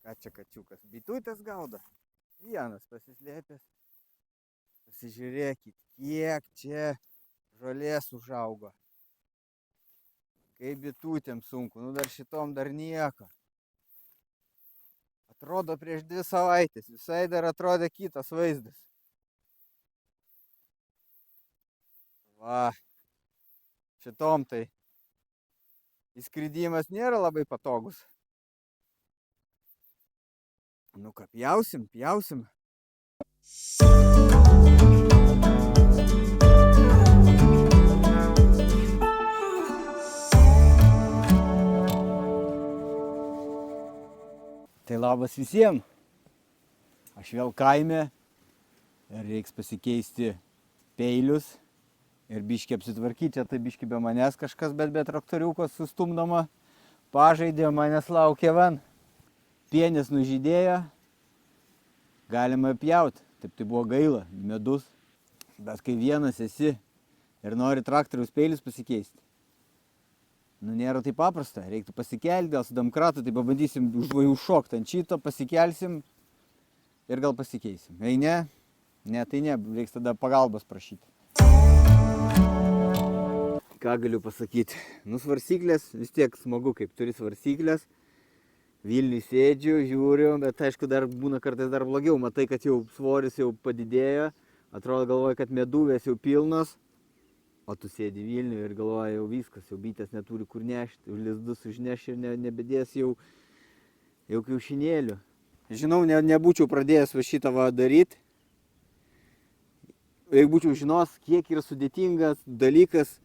Ką čia kačiukas? Bitutės gaudo? Vienas pasislėpęs. Pasižiūrėkit, kiek čia žolės užaugo. Kaip bitutėm sunku, nu dar šitom dar nieko. Atrodo prieš 2 savaitės, visai dar atrodė kitas vaizdas. Va, šitom tai įskridimas nėra labai patogus. Nu ką, pjausim. Tai labas visiems. Aš vėl kaime ir reiks pasikeisti peilius ir biškį apsitvarkyti. Tai biškį be manęs kažkas, bet be traktoriuko sustumdama pažaidė, manęs laukia van. Pienis nužydėjo, galima pjauti. Taip tai buvo gaila, medus. Bet kai vienas esi ir nori traktoriaus peilius pasikeisti, nu nėra taip paprasta, reiktų pasikelti, gal su domkratu, tai pabandysim užšokti ant šito, pasikelsim ir gal pasikeisim. Jei ne, tai ne, reiks tada pagalbos prašyti. Ką galiu pasakyti? Nu svarstyklės, vis tiek smagu, kaip turi svarstyklės. Vilniui sėdžiu, žiūriu, bet aišku dar būna kartais dar blogiau. Matai, kad jau svoris jau padidėjo, atrodo galvoja, kad meduvės jau pilnos. O tu sėdi Vilniui ir galvoja, jau viskas, jau bitės neturi kur nešti, lizdus užneš ir nebedės jau kiaušinėlių. Žinau, nebūčiau pradėjęs va šitą va daryti. Jeigu būčiau žinos, kiek yra sudėtingas dalykas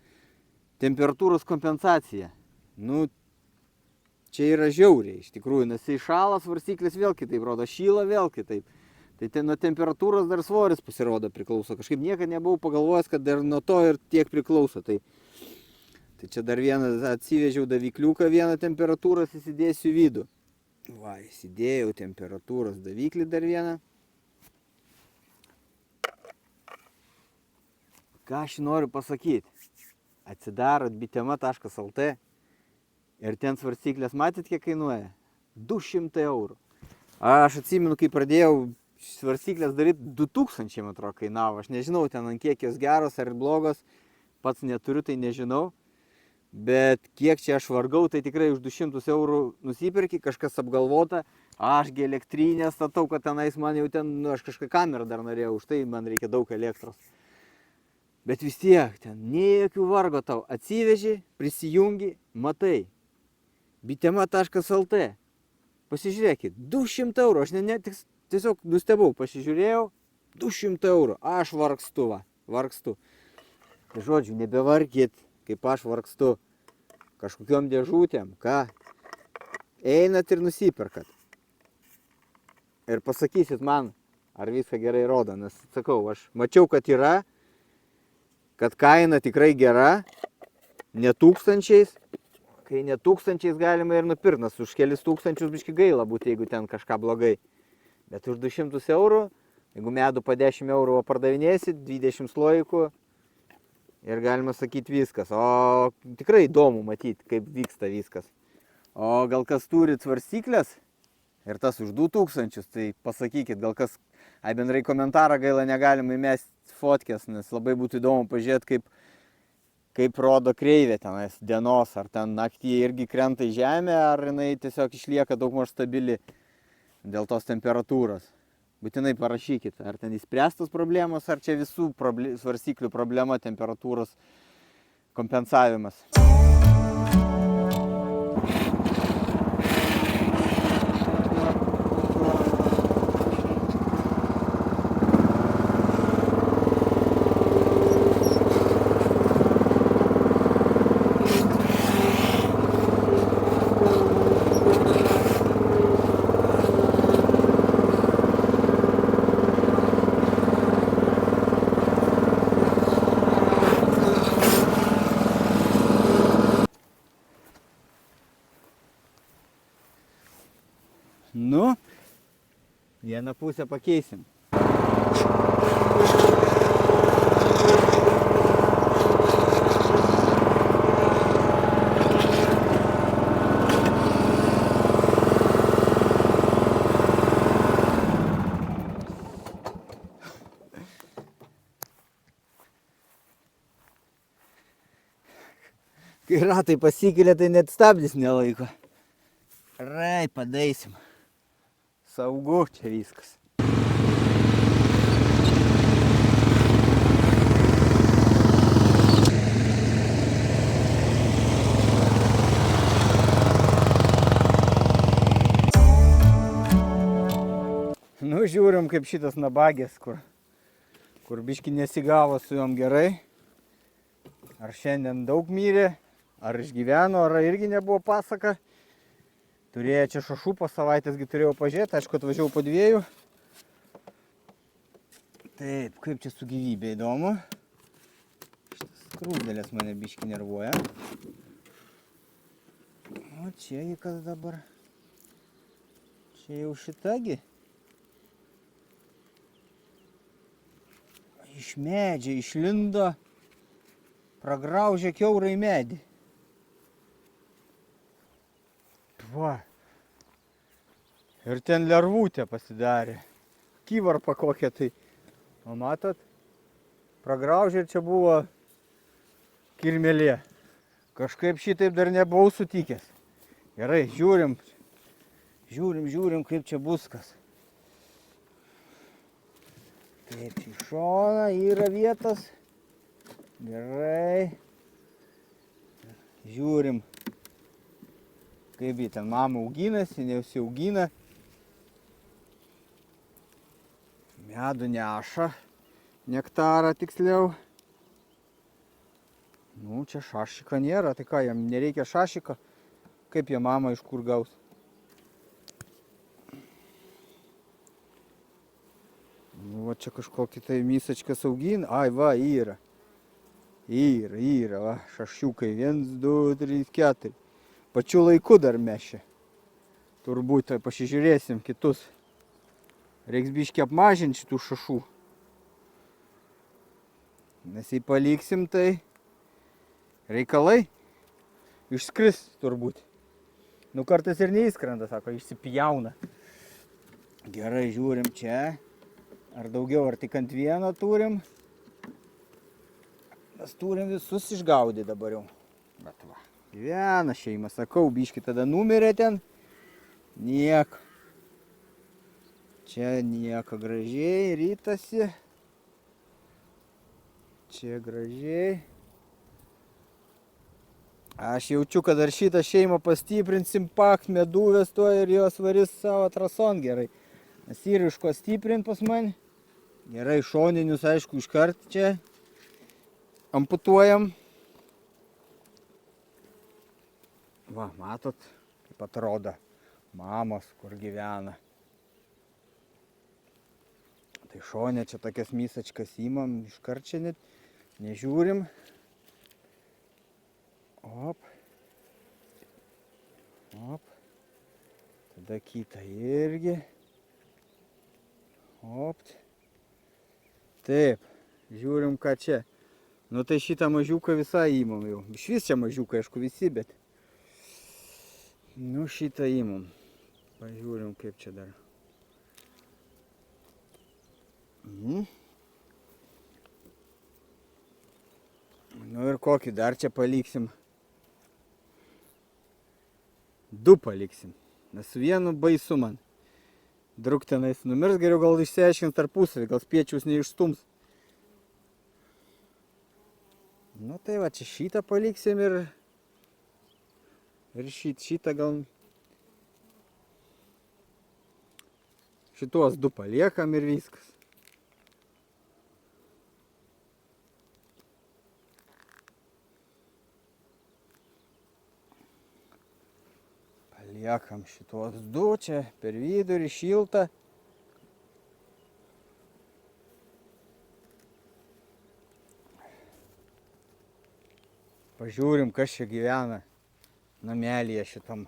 temperatūros kompensacija. Nu, čia yra žiauriai, iš tikrųjų, nes jei šalas svarstyklės vėl kitaip rodo, šyla vėl kitaip. Tai nuo temperatūros dar svoris pasirodo priklauso. Kažkaip niekada nebuvau pagalvojęs, kad dar nuo to ir tiek priklauso. Tai čia dar vieną atsivežiau davikliuką, vieną temperatūros įsidėsiu į vidų. Va, įsidėjau temperatūros daviklį dar vieną. Ką aš noriu pasakyti? Atsidarot bitema.lt ir ten svarstyklės matyt, kiek kainuoja? 200 eurų. Aš atsimenu, kai pradėjau svarstyklės daryti, 2000, man atrodo, kainavo. Aš nežinau, ten ant kiek jos geros ar blogos, pats neturiu, tai nežinau. Bet kiek čia aš vargau, tai tikrai už 200 eurų nusipirki, kažkas apgalvota. Ašgi elektrinę statau, kad tenais man jau ten, aš kažką kamerą dar norėjau, už tai man reikia daug elektros. Bet vis tiek, ten niekių vargo tau. Atsiveži, prisijungi, matai. Bitema.lt. Pasižiūrėkit, 200 eurų, aš tiesiog nustebau, pasižiūrėjau, 200 eurų, aš vargstu. Tai žodžiu, nebevarkit, kaip aš vargstu, kažkokiom dėžutėm, ką, einat ir nusipirkat. Ir pasakysit man, ar viską gerai rodo, nes sakau, aš mačiau, kad yra, kad kaina tikrai gera, ne tūkstančiais, kai ne tūkstančiais galima ir nupirkt, nes už kelis tūkstančius biški gaila būti, jeigu ten kažką blogai. Bet už 200 eurų, jeigu medų po 10 eurų pardavinėsit, 20 slojikų ir galima sakyti viskas. O tikrai įdomu matyti, kaip vyksta viskas. O gal kas turit svarstyklės ir tas už 2000, tai pasakykit, gal kas, bendrai komentarą gaila negalima įmesti fotkės, nes labai būtų įdomu pažiūrėti, kaip rodo kreivė tenais dienos, ar ten naktį irgi krenta į žemę, ar jinai tiesiog išlieka daugmaž stabili dėl tos temperatūros. Būtinai parašykit, ar ten įspręstos problemos, ar čia visų svarstyklių problema temperatūros kompensavimas. Nu, vieną pusę pakeisim. Kai ratai pasikelia, tai net stabdys nelaiko. Rai, padaisim. Saugu čia viskas. Nu, žiūrim kaip šitas nabagės, kur biški nesigavo su juom gerai. Ar šiandien daug myrė, ar išgyveno, ar irgi nebuvo pasaka. Turėjo čia šašų, po savaitėsgi turėjau pažiūrėti, aišku, atvažiavau po 2. Taip, kaip čia su gyvybė įdomu. Šitas skrūdėlės mane biški nervuoja. O čiagi kas dabar? Čia jau šitagi. Iš medžio išlindo, pragraužė kiaurai medį. Va. Ir ten lervutė pasidarė. Kyvarpa kokia tai. O matot? Pragraužė ir čia buvo kirmelė. Kažkaip šitaip dar nebuvau sutikęs. Gerai, žiūrim. Žiūrim, kaip čia bus kas. Taip, į šoną yra vietos. Gerai. Žiūrim, kaip jį ten mama auginasi, neusiaugina. Medų neša, nektarą tiksliau. Nu, čia šašiko nėra, tai ką, jam nereikia šašiko. Kaip jie mama iš kur gaus? Nu, va čia kažkokį tai mysačkas augina. Ai, va, yra. Yra, va, šašiukai. 1, 2, 3, 4. Pačiu laiku dar mešia. Turbūt, tai pasižiūrėsim kitus. Reiks biškį apmažinti šitų šašų. Nes jei paliksim, tai reikalai išskris turbūt. Nu, kartais ir neįskrenda, sako, išsipjauna. Gerai, žiūrim čia. Ar daugiau, ar tik ant vieno turim. Mes turim visus išgaudyti dabar jau. Bet va, gyvena šeima, sakau, biški tada numirė ten. Nieko. Čia nieko, gražiai rytasi. Čia gražiai. Aš jaučiu, kad dar šitą šeimą pastiprinsim, pak, meduvės tuo ir jos varys savo trason gerai. Nes įriško stiprint pas mane. Gerai, šoninius, aišku, iškart čia amputuojam. Va, matot, kaip atrodo mamos, kur gyvena. Tai šonė čia tokias mysačkas įmam, iškart čia net nežiūrim. Op. Op. Tada kitą irgi. Opt. Taip, žiūrim ką čia. Nu tai šitą mažiuką visai įmam jau. Iš vis čia mažiukai, aišku, visi, bet. Nu šitą įmam. Pažiūrim kaip čia dar. Nu ir kokį dar čia paliksim. 2 paliksim. Nes vienu baisu man. Drug tenais numirs, geriau gal išsiaiškins tarpusavį, gal spiečiaus neišstums. Nu tai va, čia šitą paliksim ir šitą gal... Šituos 2 paliekam ir viskas. Paliekam šituos 2 čia per vidurį, šiltą. Pažiūrim, kas čia gyvena namelyje šitam.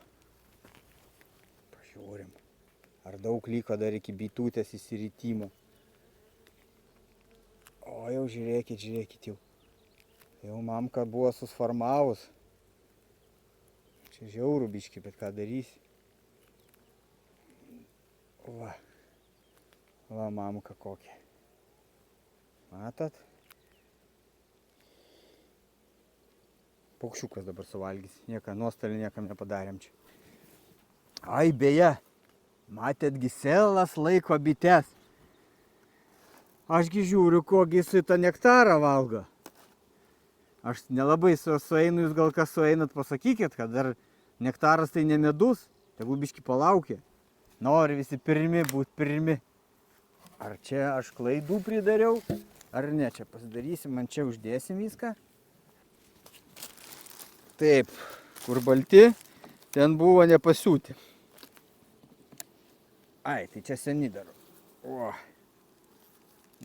Pažiūrim. Ar daug liko dar iki bitutės įsiritimo. O jau žiūrėkit jau. Jau mamka buvo susformavus. Čia žiaurų biški, bet ką darysi. Va. Va mamka kokia. Matot? paukščiukas dabar suvalgys. Nuostolį niekam nepadarėm čia. Ai, beje, matėtgi Selas laiko bites. Ašgi žiūriu, kogi jisai tą nektarą valgo. Aš nelabai sueinu, jūs gal kas sueinat, pasakykit, kad dar nektaras tai ne medus, tegu biški palaukia. Nori visi pirmi būt pirmi. Ar čia aš klaidų pridariau, ar ne, čia pasidarysim, man čia uždėsim viską. Taip, kur balti, ten buvo nepasiūti. Ai, tai čia seni daro. O.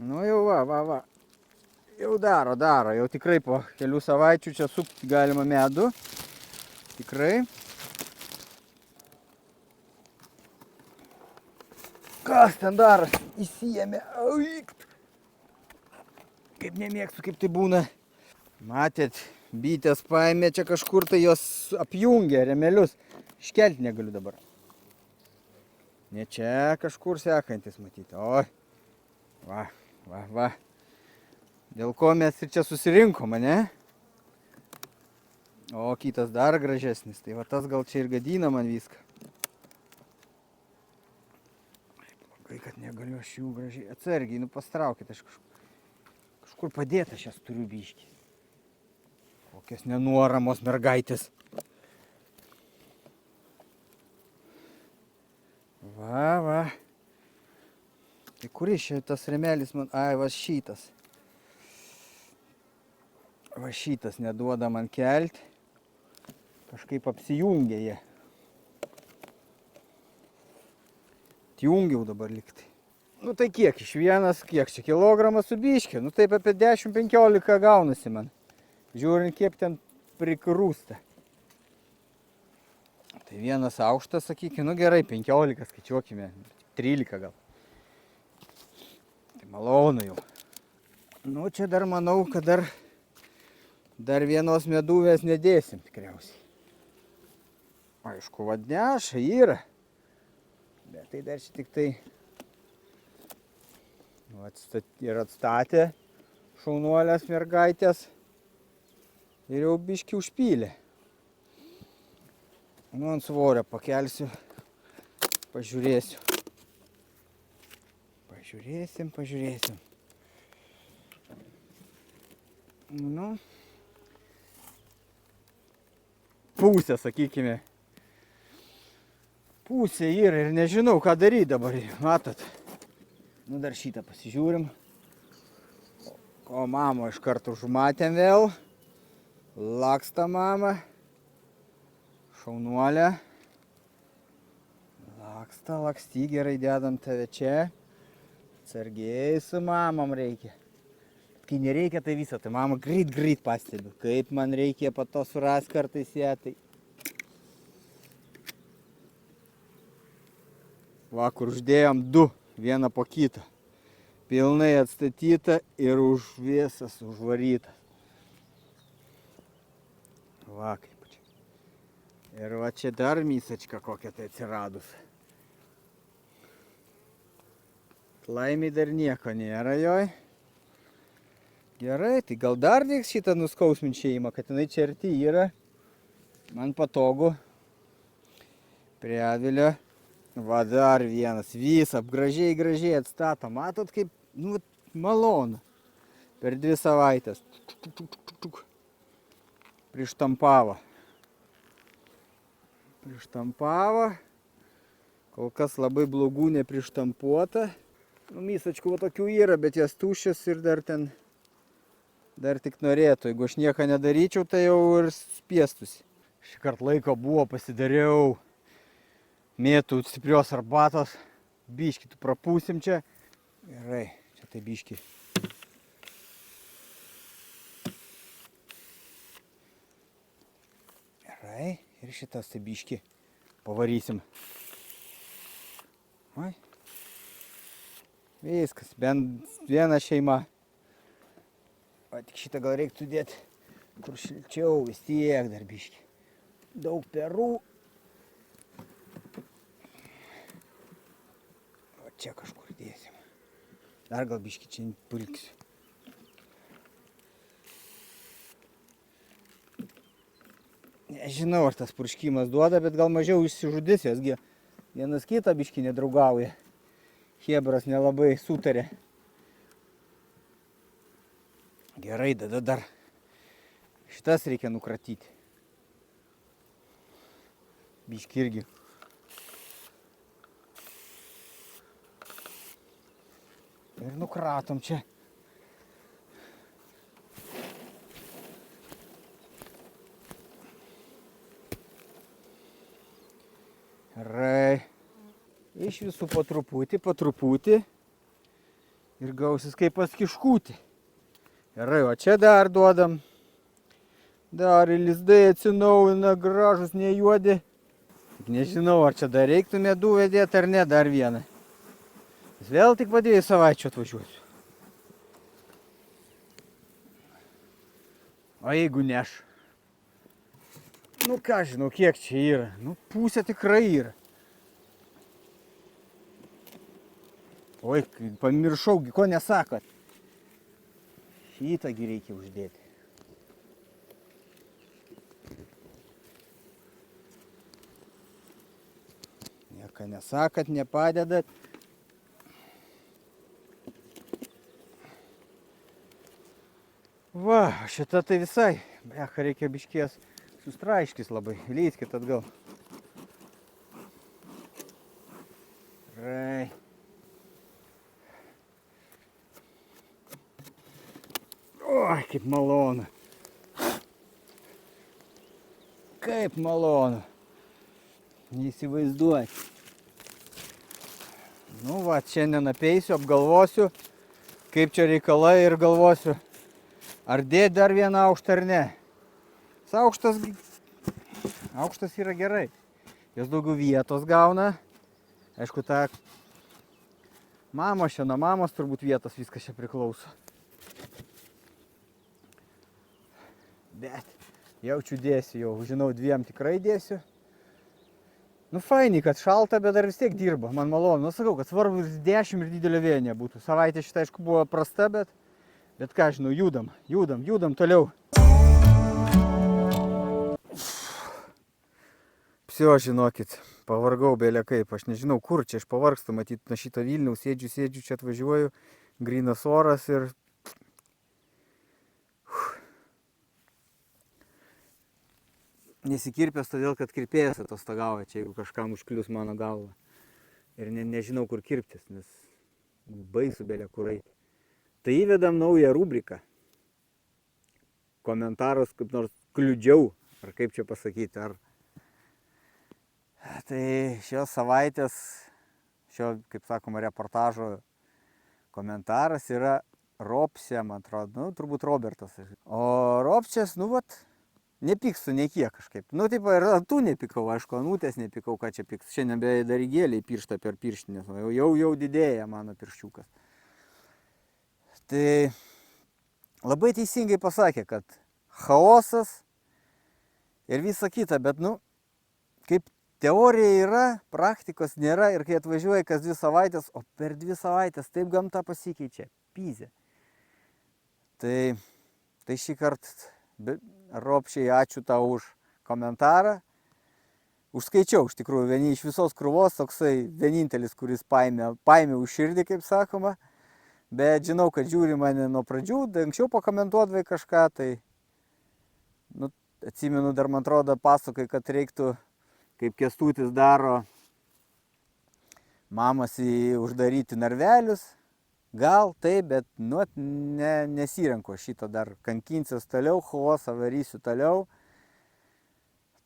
Nu jau va. Jau daro, jau tikrai po kelių savaičių čia supti galima medų. Tikrai. Kas ten daras? Įsijėmė. Kaip nemėgstu, kaip tai būna. Matėt, bitės paėmė čia kažkur, tai jos apjungė remelius. Iškelti negaliu dabar. Ne čia kažkur sekantis matyti. Oi. Va. Dėl ko mes ir čia susirinkom, ne? O kitas dar gražesnis. Tai va tas gal čia ir gadina man viską. Blogai, kad negaliu aš jų gražiai. Atsargiai, pastraukit. Aš kažkur padėt aš jas turiu biškį. Kokios nenuoramos mergaitės. Va. Tai kuris čia tas remelis man? Ai, va šitas. Va šitas neduoda man kelti. Kažkaip apsijungia jie. Atjungiau dabar liktai. Nu tai kiek iš vienas, kiek čia kilogramas su biškiu. Nu taip apie 10-15 gaunasi man. Žiūrint, kiek ten prikrūsta. Tai vienas aukštas, sakykime, nu gerai, 15 skaičiuokime, 13 gal. Tai malonu jau. Nu čia dar manau, kad dar vienos meduvės nedėsim tikriausiai. Aišku, vadneša yra. Bet tai dar čia tik tai ir atstatė šaunuolės mergaitės ir jau biškį užpylė. Nu, ant svorio pakelsiu, pažiūrėsiu. Pažiūrėsim. Nu, pusė, sakykime. Pusė yra ir nežinau, ką daryti dabar, matot. Nu, dar šitą pasižiūrim. O mamo iš karto užmatėm vėl. Laksta mama. Šaunuolė. Laksti, gerai dedam tave čia. Atsargiai su mamam reikia. Kai nereikia, tai visą, tai mama greit pastebi. Kaip man reikia po to surast kartais ją, tai... Va, kur uždėjom 2, vieną po kitą. Pilnai atstatyta ir visas užvaryta. Va, kaip čia. Ir va čia dar mysačka kokia tai atsiradus. Laimiai dar nieko nėra joj. Gerai, tai gal dar reiks šitą nuskausmint šeimą, kad jinai čia arti yra. Man patogu. Prie avilio. Va dar vienas, visą gražiai atstato. Matot kaip, nu, malonu. Per 2 savaitės. Prištampavo. Kol kas labai blogų neprištampuota. Nu, mysačkų va tokių yra, bet jas tuščias ir dar tik norėtų. Jeigu aš nieko nedaryčiau, tai jau ir spiestusi. Šįkart laiko buvo, pasidariau mėtų stiprios arbatos. Biškį tu prapūsim čia. Gerai, čia tai biškį. Gerai, ir šitas tai biškį pavarysim. Oi. Viskas, bent viena šeima. O tik šitą gal reiktų dėti, kur šilčiau, vis tiek dar biškį. Daug perų. O čia kažkur dėsim. Dar gal biškį čia pulksiu. Nežinau, ar tas purškimas duoda, bet gal mažiau išsižudys, jasgi vienas kitą biškį nedraugauja. Chebras nelabai sutarė. Gerai, tada dar šitas reikia nukratyti. Biškį irgi. Ir nukratom čia. Gerai. Iš visų po truputį. Ir gausis kaip pas kiškutį. Gerai, o čia dar duodam. Dar lizdai atsinaujina, gražus, nejuodi. Nežinau, ar čia dar reiktų medų vedėti ar ne, dar vieną. Vėl tik po 2 savaičių atvažiuosiu. O jeigu neš? Nu ką žinau, kiek čia yra. Nu pusė tikrai yra. Oi, pamiršau, ko nesakot. Šitągi reikia uždėti. Nieko nesakot, nepadedat. Va, šita tai visai. Blecha, reikia biškės sustraiškis labai. Leiskit atgal. Gerai. Oi, kaip malonu. Kaip malonu. Neįsivaizduoti. Nu va, šiandien apeisiu, apgalvosiu, kaip čia reikalai ir galvosiu, ar dėti dar vieną aukštą ar ne. Aukštas yra gerai. Jos daugiau vietos gauna. Aišku, ta mamos čia, nuo mamos turbūt vietos viskas čia priklauso. Bet jaučiu dėsiu jau. Žinau, 2 tikrai dėsiu. Nu fainiai, kad šalta, bet dar vis tiek dirba. Man malonu. Nu sakau, kad svarbu 10 ir didelio vėjo nebūtų. Savaitė šitą, aišku, buvo prasta, bet ką žinau, judam toliau. Psio, žinokit, pavargau belė kaip. Aš nežinau, kur čia aš pavargstu. Matyt, nuo šito Vilniaus sėdžiu, čia atvažiuoju. Grynas oras ir... Nesikirpęs todėl, kad kirpėjas atostogauja čia, jeigu kažkam užklius mano galvą. Ir nežinau, kur kirptis, nes baisu belė kur eiti. Tai įvedam naują rubriką. Komentarus kaip nors kliudžiau, ar kaip čia pasakyti. Tai šios savaitės, kaip sakoma, reportažo komentaras yra Ropsė, man atrodo, nu, turbūt Robertas. O Ropsės, nu, vat, nepykstu niekiek kažkaip. Nu, taip, ir tų nepykau, aišku, anūtės nepykau, ką čia pyks. Šiandien beje darygėliai pirštą per pirštinės, jau didėja mano pirščiukas. Tai labai teisingai pasakė, kad chaosas ir visa kita, bet, nu, kaip teorija yra, praktikos nėra ir kai atvažiuoja kas 2 savaitės, o per 2 savaitės taip gamta pasikeičia, pyzė. Tai šį kartą Ropšiai, ačiū tau už komentarą. Užskaičiau, iš tikrųjų, vieni iš visos krūvos, toksai vienintelis, kuris paėmė už širdį, kaip sakoma. Bet žinau, kad žiūri mane nuo pradžių, anksčiau pakomentuodavai kažką, tai nu, atsimenu, dar man atrodo pasakai, kad reiktų, kaip Kęstutis daro, mamas uždaryti narvelius. Gal taip, bet nu, nesirenku šito dar kankinsiuos toliau, chaosą varysiu toliau.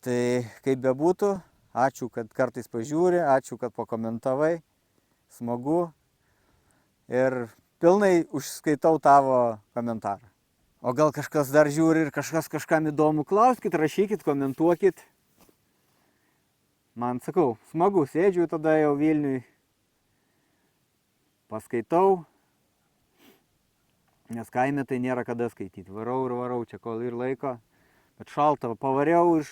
Tai kaip bebūtų, ačiū, kad kartais pažiūri, ačiū, kad pakomentavai, smagu ir pilnai užskaitau tavo komentarą. O gal kažkas dar žiūri ir kažkam įdomu, klauskit, rašykit, komentuokit. Man, sakau, smagu, sėdžiu tada jau Vilniui, paskaitau, nes kaime tai nėra kada skaityti. Varau čia kol ir laiko, bet šalta, pavariau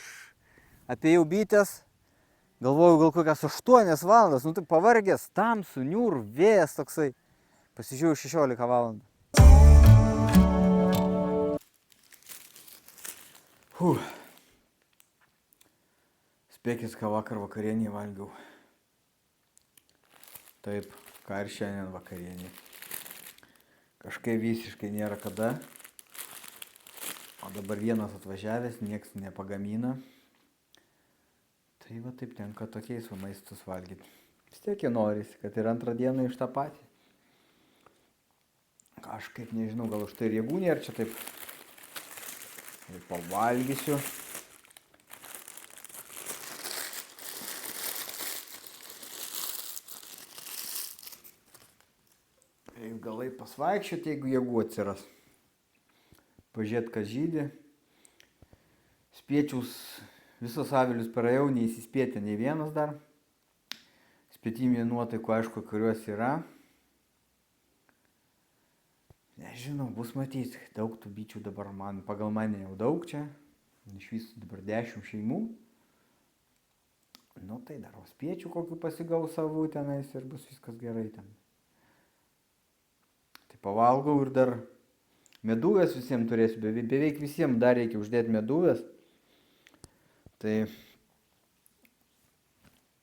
apėjau bitės, galvojau gal kokias 8 valandas, nu tai pavargęs, tamsu, niūr, vėjas toksai, pasižiūrėjau 16 valandų. Spėkis, ką vakar vakarienį valgiau. Taip, ką ir šiandien vakarienį. Kažkaip visiškai nėra kada. O dabar vienas atvažiavęs, nieks nepagamina. Tai va taip tenka tokiais maistus valgyti. Vis tiek jie norisi, kad ir antrą dieną iš tą patį. Kažkaip nežinau, gal už tai ir jėgų nėra čia taip. Ir pavalgysiu. Galai pasvaikščioti, jeigu jėgų atsiras. Pažiūrėt, kas žydi. Spiečiaus visos avilius praėjau, neįsispėtė nei vienas dar. Spėtimių nuotaikų, aišku, kuriuos yra. Nežinau, bus matyti. Daug tų bičių dabar pagal mane jau daug čia. Iš viso dabar 10 šeimų. Nu tai dar spiečių kokių pasigau savų tenais ir bus viskas gerai ten. Pavalgau ir dar meduvės visiems turėsiu, beveik visiems dar reikia uždėti meduvės. Tai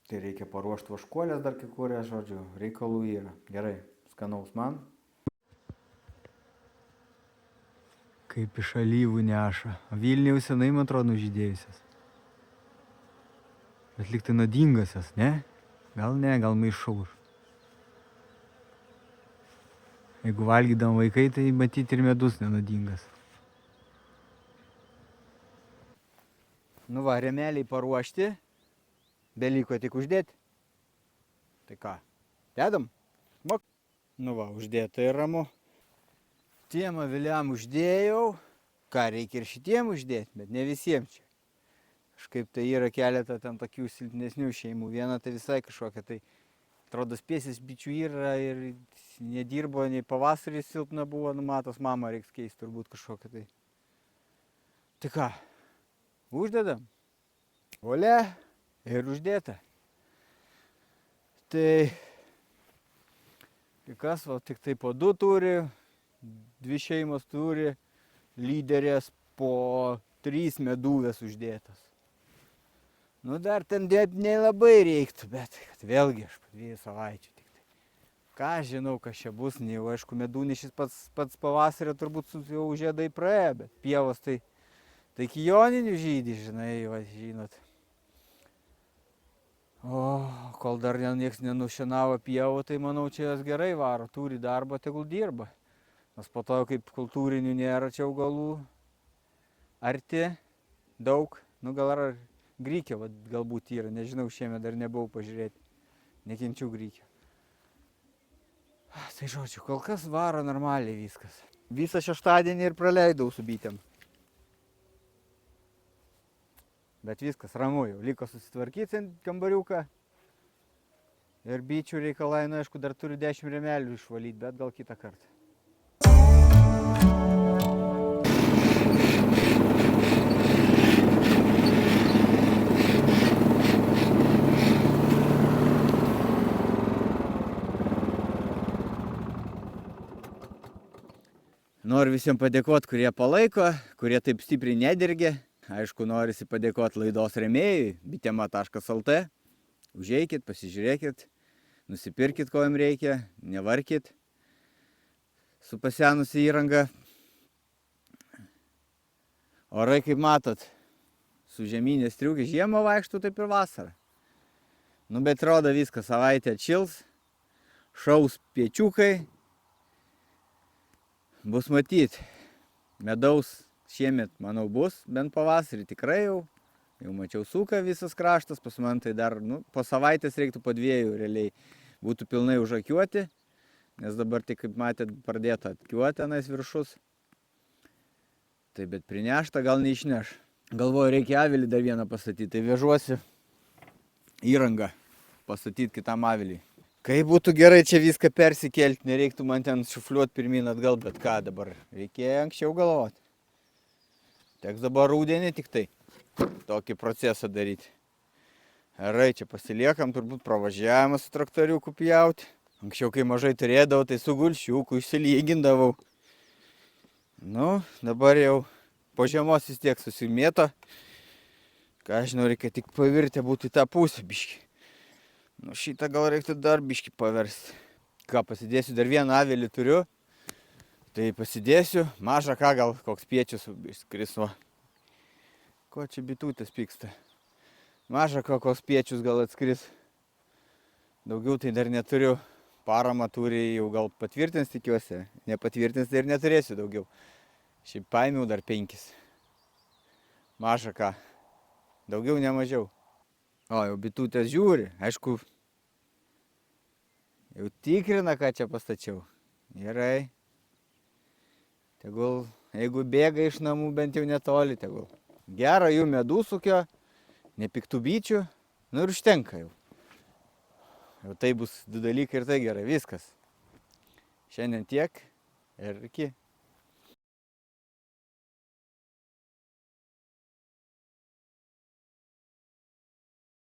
reikia paruošti vaškuolės dar kai kurie, žodžiu, reikalų yra. Gerai, skanaus man. Kaip iš alyvų neša. Vilniuje senai, man atrodo, nužydėjusias. Bet lyg tai nuodingasias, ne? Gal maišau. Jeigu valgydam vaikai, tai matyti ir medus nenuodingas. Nu va, remeliai paruošti. Beliko tik uždėti. Tai ką, dedam? Mok. Nu va, uždėta ir ramu. Tiem aviliam uždėjau. Ką, reikia ir šitiem uždėti, bet ne visiems čia. Kažkaip tai yra keletą ten tokių silpnesnių šeimų. Viena tai visai kažkokia tai. Atrodo, spėsis bičių yra ir nedirbo, nei pavasarį silpna buvo, numatos, mama reiks keisti turbūt kažkokią tai. Tai ką, uždedam? Ole, ir uždėta. Tai kas, va, tik tai po 2 turi, 2 šeimos turi, lyderės po 3 meduvės uždėtas. Nu dar ten dėti nelabai reiktų, bet vėlgi aš po 2 savaičių tik tai. Ką žinau, kas čia bus, jau aišku, medūnešis pats pavasario turbūt jau žiedai praėjo, bet pievos tai iki joninių žydį, žinai, va, žinot. O kol dar nieks nenušienavo pievų, tai manau, čia jas gerai varo, turi darbą, tegul dirba. Nes po to, kaip kultūrinių nėra čia augalų, arti, daug, nu gal ar grykė, va, galbūt yra, nežinau, šiemet dar nebuvau pažiūrėti, nekenčiu grykio. Tai žodžiu, kol kas varo normaliai viskas. Visą šeštadienį ir praleidau su bitėm. Bet viskas ramu jau, liko susitvarkyti kambariuką. Ir bičių reikalai, nu aišku, dar turiu 10 remelių išvalyti, bet gal kitą kartą. Noriu visiems padėkoti, kurie palaiko, kurie taip stipriai nedirgia. Aišku, norisi padėkoti laidos rėmėjui, bitema.lt. Užeikit, pasižiūrėkit, nusipirkit, ko jums reikia, nevarkit su pasenusi įranga. Orai, kaip matot, su žemynė striukė, žiemą vaikštų taip ir vasarą. Nu, bet rodo viskas, savaitė atšils, šaus piečiukai. Bus matyt, medaus šiemet, manau, bus, bent pavasarį tikrai jau mačiau suka visas kraštas, pas man tai dar, nu, po savaitės reiktų po 2 realiai būtų pilnai užakiuoti, nes dabar tik, kaip matėt, pradėta atkiuoti tenais viršus. Tai bet prinešta gal neišneš. Galvoju, reikia avilį dar vieną pastatyti, tai vežuosi įrangą pastatyti kitam aviliui. Kai būtų gerai čia viską persikelti, nereiktų man ten šufliuoti pirmin atgal, bet ką dabar, reikėjo anksčiau galvoti. Teks dabar rudenį tik tai tokį procesą daryti. Gerai, čia pasiliekam, turbūt pravažiavimą su traktoriuku pjauti. Anksčiau, kai mažai turėdavau, tai su gulščiuku išsilygindavau. Nu, dabar jau po žiemos vis tiek susimėto. Ką aš žinau, reikia tik pavirti būtų į tą pusę biškį. Nu šitą gal reiktų dar biškį paversti. Ką, pasidėsiu dar vieną avilį turiu. Tai pasidėsiu, mažą ką gal koks piečius skrisva. Ko čia bitutės pyksta? Mažą koks piečius gal atskris. Daugiau tai dar neturiu. Paramą turi, jau gal patvirtins tikiuosi. Nepatvirtins tai ir neturėsiu daugiau. Šiaip paėmiau dar 5. Mažą ką. Daugiau ne mažiau. O, jau bitutės žiūri. Aišku, jau tikrina, ką čia pastačiau. Gerai. Tegul, jeigu bėga iš namų, bent jau netoli, tegul. Gero jų medų sukio, nepiktų bičių. Nu ir užtenka jau. Jau tai bus 2 dalykai ir tai gerai, viskas. Šiandien tiek ir iki.